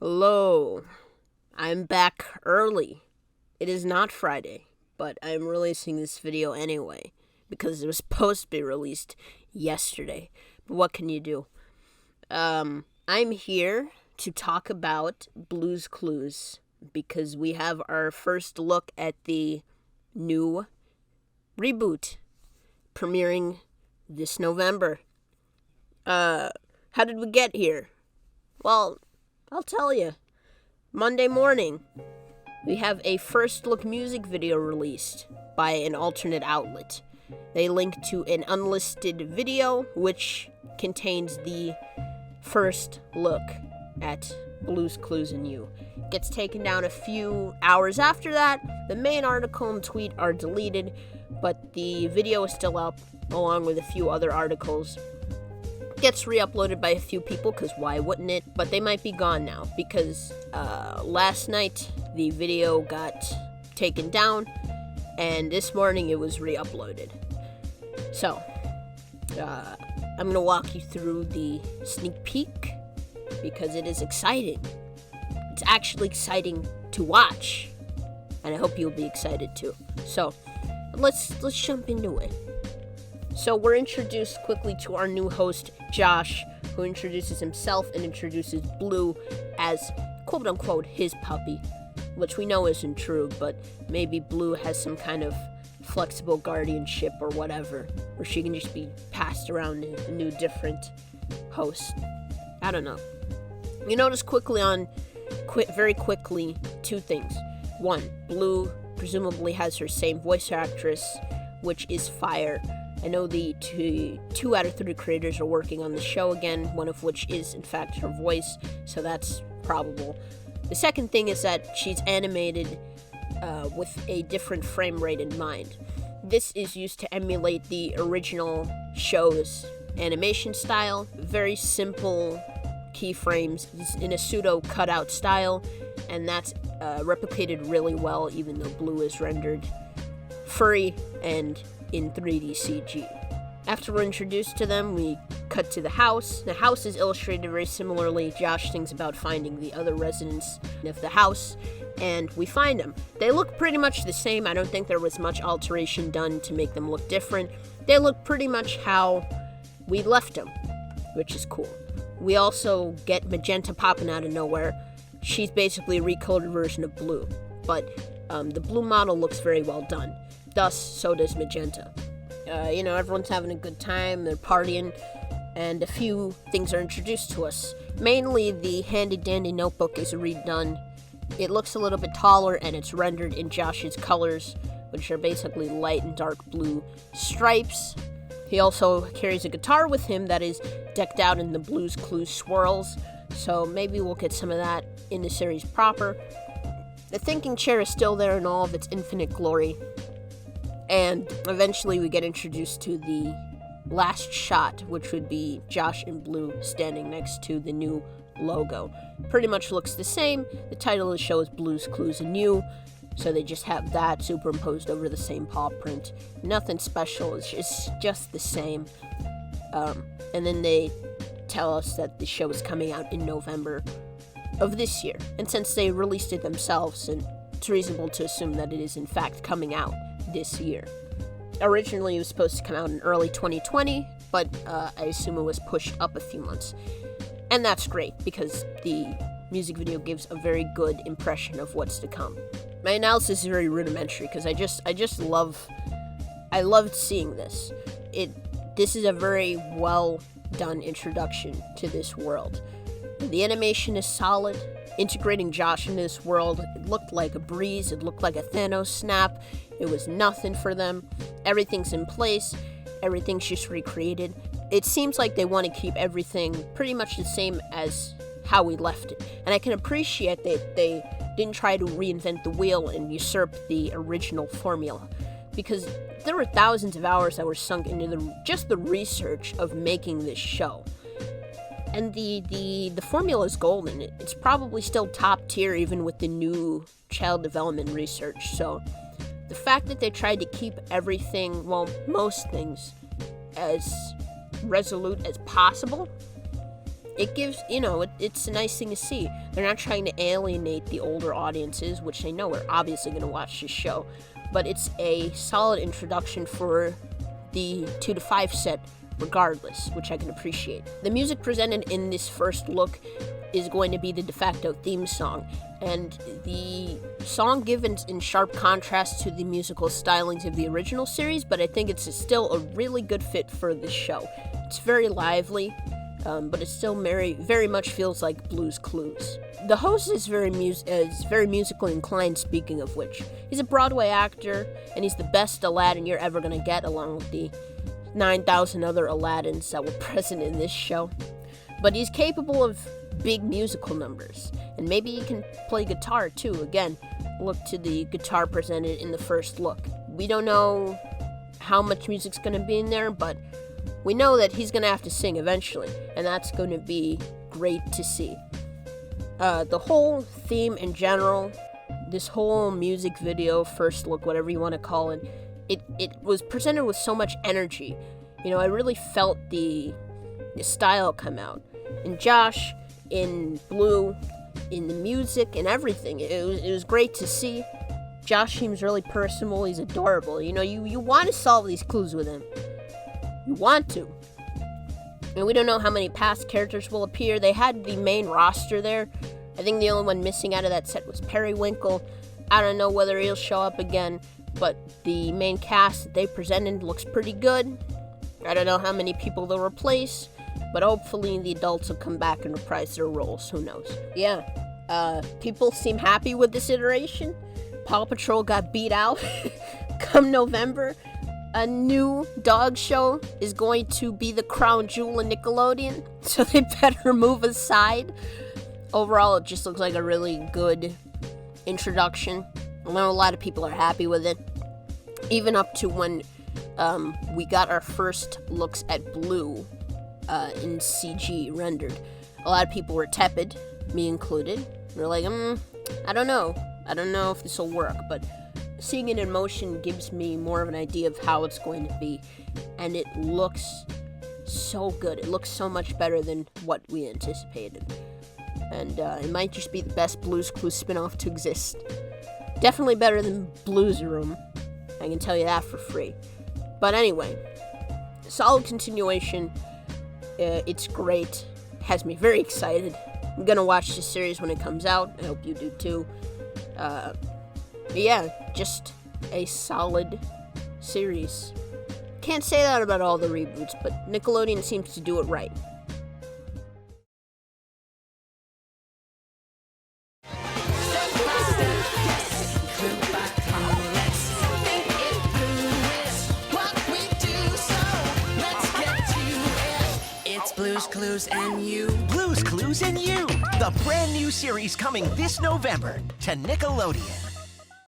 Hello, I'm back early. It is not Friday, but I'm releasing this video anyway because it was supposed to be released yesterday. But what can you do? I'm here to talk about Blue's Clues because we have our first look at the new reboot premiering this November. How did we get here? Well, I'll tell you. Monday morning, we have a first look music video released by an alternate outlet. They link to an unlisted video which contains the first look at Blue's Clues and You. It gets taken down a few hours after that. The main article and tweet are deleted, but the video is still up along with a few other articles. Gets re-uploaded by a few people, because why wouldn't it? But they might be gone now, because last night the video got taken down, and this morning it was re-uploaded. So, I'm going to walk you through the sneak peek, because it is exciting. It's actually exciting to watch, and I hope you'll be excited too. So, let's jump into it. So we're introduced quickly to our new host, Josh, who introduces himself and introduces Blue as, quote-unquote, his puppy, which we know isn't true, but maybe Blue has some kind of flexible guardianship or whatever, or she can just be passed around to a new, different host. I don't know. You notice very quickly, two things. One, Blue presumably has her same voice actress, which is Fire. I know the two out of three creators are working on the show again, one of which is, in fact, her voice, so that's probable. The second thing is that she's animated with a different frame rate in mind. This is used to emulate the original show's animation style. Very simple keyframes in a pseudo cutout style, and that's replicated really well, even though Blue is rendered furry and in 3D CG. After we're introduced to them, we cut to the house. The house is illustrated very similarly. Josh thinks about finding the other residents of the house, and we find them. They look pretty much the same. I don't think there was much alteration done to make them look different. They look pretty much how we left them, which is cool. We also get Magenta popping out of nowhere. She's basically a recolored version of Blue, but the Blue model looks very well done. Thus, so does Magenta. Everyone's having a good time, they're partying, and a few things are introduced to us. Mainly, the handy-dandy notebook is redone. It looks a little bit taller, and it's rendered in Josh's colors, which are basically light and dark blue stripes. He also carries a guitar with him that is decked out in the Blue's Clues swirls, so maybe we'll get some of that in the series proper. The thinking chair is still there in all of its infinite glory. And eventually we get introduced to the last shot, which would be Josh and Blue standing next to the new logo. Pretty much looks the same. The title of the show is Blue's Clues and You, so they just have that superimposed over the same paw print. Nothing special, it's just the same. And then they tell us that the show is coming out in November of this year. And since they released it themselves, and it's reasonable to assume that it is in fact coming out this year. Originally, it was supposed to come out in early 2020, but I assume it was pushed up a few months. And that's great, because the music video gives a very good impression of what's to come. My analysis is very rudimentary, because I loved seeing this. This is a very well done introduction to this world. The animation is solid. Integrating Josh into this world, it looked like a breeze, it looked like a Thanos snap. It was nothing for them. Everything's in place, everything's just recreated. It seems like they want to keep everything pretty much the same as how we left it. And I can appreciate that they didn't try to reinvent the wheel and usurp the original formula, because there were thousands of hours that were sunk into just the research of making this show. And the formula is golden. It's probably still top tier even with the new child development research. So the fact that they tried to keep everything, well, most things, as resolute as possible it gives, it's a nice thing to see. They're not trying to alienate the older audiences, which they know are obviously going to watch this show, but it's a solid introduction for the 2 to 5 set regardless, which I can appreciate. The music presented in this first look is going to be the de facto theme song, and the song given in sharp contrast to the musical stylings of the original series, but I think it's still a really good fit for this show. It's very lively, but it still very much feels like Blue's Clues. The host is very musically inclined, speaking of which. He's a Broadway actor, and he's the best Aladdin you're ever going to get, along with the 9,000 other Aladdins that were present in this show. But he's capable of big musical numbers, and maybe he can play guitar too. Again, look to the guitar presented in the first look. We don't know how much music's going to be in there, but we know that he's going to have to sing eventually, and that's going to be great to see. The whole theme in general, this whole music video, first look, whatever you want to call it, it was presented with so much energy. I really felt the style come out. And Josh, in Blue, in the music and everything, it was great to see. Josh seems really personable. He's adorable. You want to solve these clues with him. You want to. And we don't know how many past characters will appear. They had the main roster there. I think the only one missing out of that set was Periwinkle. I don't know whether he'll show up again, but the main cast that they presented looks pretty good. I don't know how many people they'll replace, but hopefully the adults will come back and reprise their roles. Who knows? Yeah, people seem happy with this iteration. Paw Patrol got beat out. Come November, a new dog show is going to be the crown jewel of Nickelodeon, so they better move aside. Overall, it just looks like a really good introduction. I know a lot of people are happy with it, even up to when we got our first looks at Blue in CG rendered. A lot of people were tepid, me included. We're like, I don't know if this will work, but seeing it in motion gives me more of an idea of how it's going to be, and it looks so good. It looks so much better than what we anticipated, and it might just be the best Blue's Clues spin-off to exist. Definitely better than Blue's Room, I can tell you that for free. But anyway, solid continuation. It's great. Has me very excited. I'm gonna watch this series when it comes out. I hope you do too. Yeah, just a solid series. Can't say that about all the reboots, but Nickelodeon seems to do it right. Blue's Clues and You. Blue's Clues and You, the brand new series coming this November to Nickelodeon.